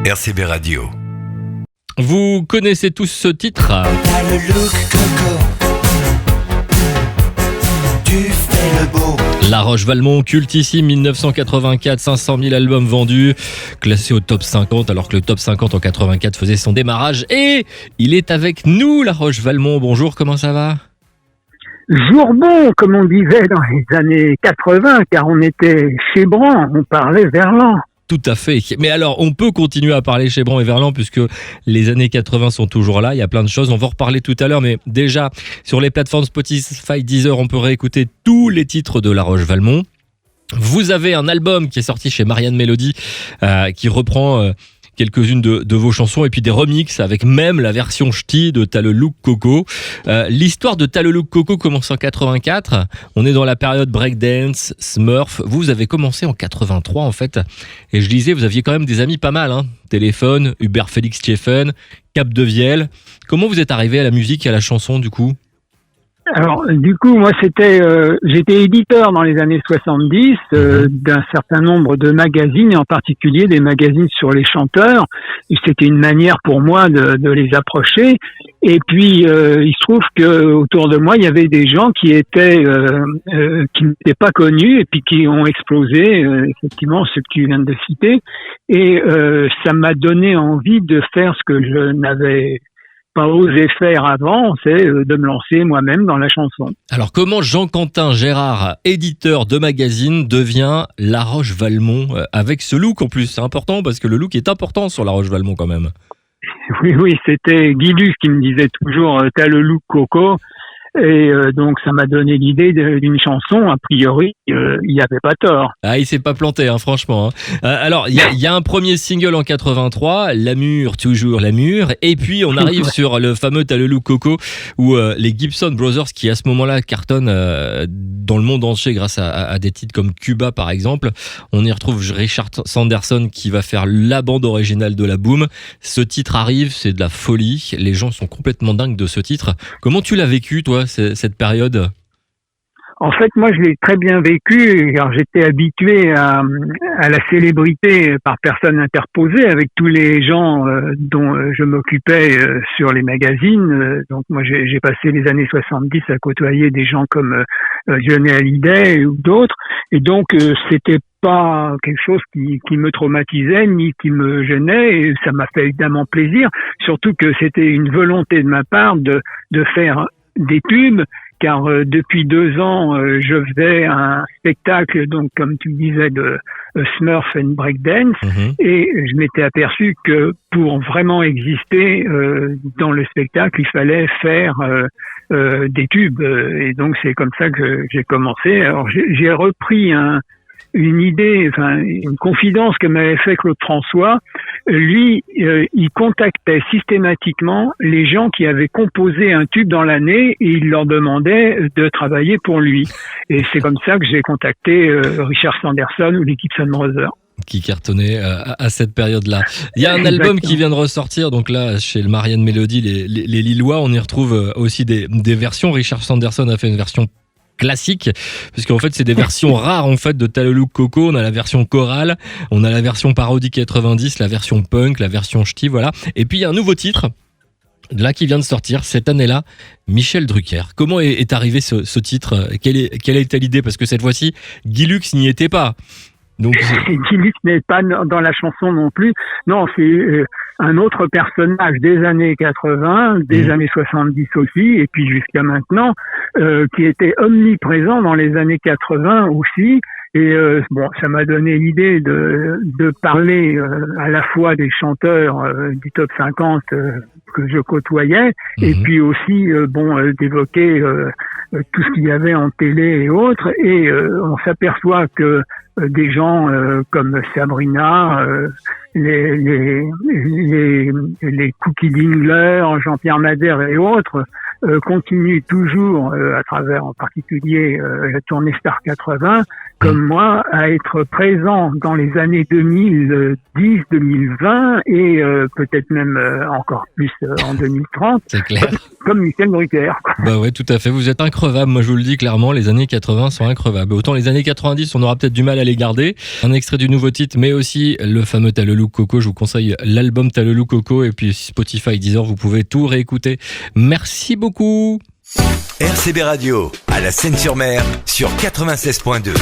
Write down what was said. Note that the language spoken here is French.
RCB Radio. Vous connaissez tous ce titre? T'as le look coco, tu fais le beau. La Roche-Valmont, cultissime, 1984, 500 000 albums vendus, classé au top 50, alors que le top 50 en 84 faisait son démarrage. Et il est avec nous, La Roche-Valmont. Bonjour, comment ça va? Jour bon, comme on disait dans les années 80, car on était chez Bran, on parlait verlan. Tout à fait. Mais alors, on peut continuer à parler chez Bran et Verlan puisque les années 80 sont toujours là. Il y a plein de choses. On va en reparler tout à l'heure. Mais déjà, sur les plateformes Spotify, Deezer, on peut réécouter tous les titres de La Roche-Valmont. Vous avez un album qui est sorti chez Marianne Mélodie qui reprend quelques-unes de vos chansons et puis des remixes avec même la version ch'ti de T'as le look coco. L'histoire de T'as le look coco commence en 84. On est dans la période breakdance, Smurf. Vous avez commencé en 83 en fait. Et je disais, vous aviez quand même des amis pas mal. Téléphone, Hubert Félix Stephen, Cap de Viel. Comment vous êtes arrivé à la musique et à la chanson du coup ? Alors, du coup, moi, j'étais éditeur dans les années 70 d'un certain nombre de magazines, et en particulier des magazines sur les chanteurs. Et c'était une manière pour moi de les approcher. Et puis, il se trouve que autour de moi, il y avait des gens qui n'étaient pas connus et puis qui ont explosé, effectivement, ceux que tu viens de citer. Et ça m'a donné envie de faire ce que je n'avais pas osé faire avant, c'est de me lancer moi-même dans la chanson. Alors comment Jean-Quentin Gérard, éditeur de magazine, devient La Roche-Valmont avec ce look en plus? C'est important parce que le look est important sur La Roche-Valmont quand même. Oui, c'était Guy Luce qui me disait toujours « t'as le look coco ». Et donc ça m'a donné l'idée d'une chanson. A priori, il n'y avait pas tort. Ah, il s'est pas planté, franchement. Alors, il y a un premier single en 83, L'Amur, toujours l'Amur. Et puis, on arrive sur le fameux T'as le look coco, où les Gibson Brothers, qui à ce moment-là cartonnent dans le monde entier grâce à des titres comme Cuba, par exemple. On y retrouve Richard Sanderson qui va faire la bande originale de la Boom. Ce titre arrive, c'est de la folie. Les gens sont complètement dingues de ce titre. Comment tu l'as vécu, toi, cette période? En fait, moi, je l'ai très bien vécu, car j'étais habitué à la célébrité par personne interposée avec tous les gens dont je m'occupais sur les magazines. Donc, moi, j'ai passé les années 70 à côtoyer des gens comme Johnny Hallyday ou d'autres. Et donc, c'était pas quelque chose qui me traumatisait ni qui me gênait, et ça m'a fait évidemment plaisir, surtout que c'était une volonté de ma part de faire des tubes, car depuis 2 ans, je faisais un spectacle, donc comme tu disais, de Smurf and Breakdance, et je m'étais aperçu que pour vraiment exister dans le spectacle, il fallait faire des tubes, et donc c'est comme ça que j'ai commencé. Alors j'ai repris une idée, une confidence que m'avait fait Claude François. Lui, il contactait systématiquement les gens qui avaient composé un tube dans l'année et il leur demandait de travailler pour lui. Et c'est comme ça que j'ai contacté Richard Sanderson ou les Gibson Brothers. Qui cartonnait à cette période-là. Il y a un album qui vient de ressortir, donc là, chez le Marianne Mélodie, les Lillois, on y retrouve aussi des versions. Richard Sanderson a fait une version classique, puisqu'en fait c'est des versions rares en fait de T'as le look coco. On a la version chorale, on a la version parodie 90, la version punk, la version ch'ti, voilà. Et puis il y a un nouveau titre là qui vient de sortir cette année-là, Michel Drucker. Comment est arrivé ce titre? Quelle a été l'idée? Parce que cette fois-ci, Guy Lux n'y était pas. Donc Guy Lux n'est pas dans la chanson non plus. Non, c'est un autre personnage des années 80, des années 70 aussi, et puis jusqu'à maintenant, qui était omniprésent dans les années 80 aussi. Et ça m'a donné l'idée de parler à la fois des chanteurs du top 50 que je côtoyais, et puis aussi d'évoquer tout ce qu'il y avait en télé et autres. Et on s'aperçoit que des gens comme Sabrina, les Cookie Dingler, Jean-Pierre Madère et autres continuent toujours, à travers en particulier la tournée Star 80, comme moi, à être présent dans les années 2010, 2020 et peut-être même encore plus en 2030. C'est clair. Comme Michel Drucker. Bah ouais, tout à fait. Vous êtes increvable. Moi, je vous le dis clairement, les années 80 sont increvables. Autant les années 90, on aura peut-être du mal à les garder. Un extrait du nouveau titre, mais aussi le fameux T'as le look Coco. Je vous conseille l'album T'as le look Coco et puis Spotify, Deezer, vous pouvez tout réécouter. Merci beaucoup. RCB Radio, à la Seine-sur-Mer, sur 96.2.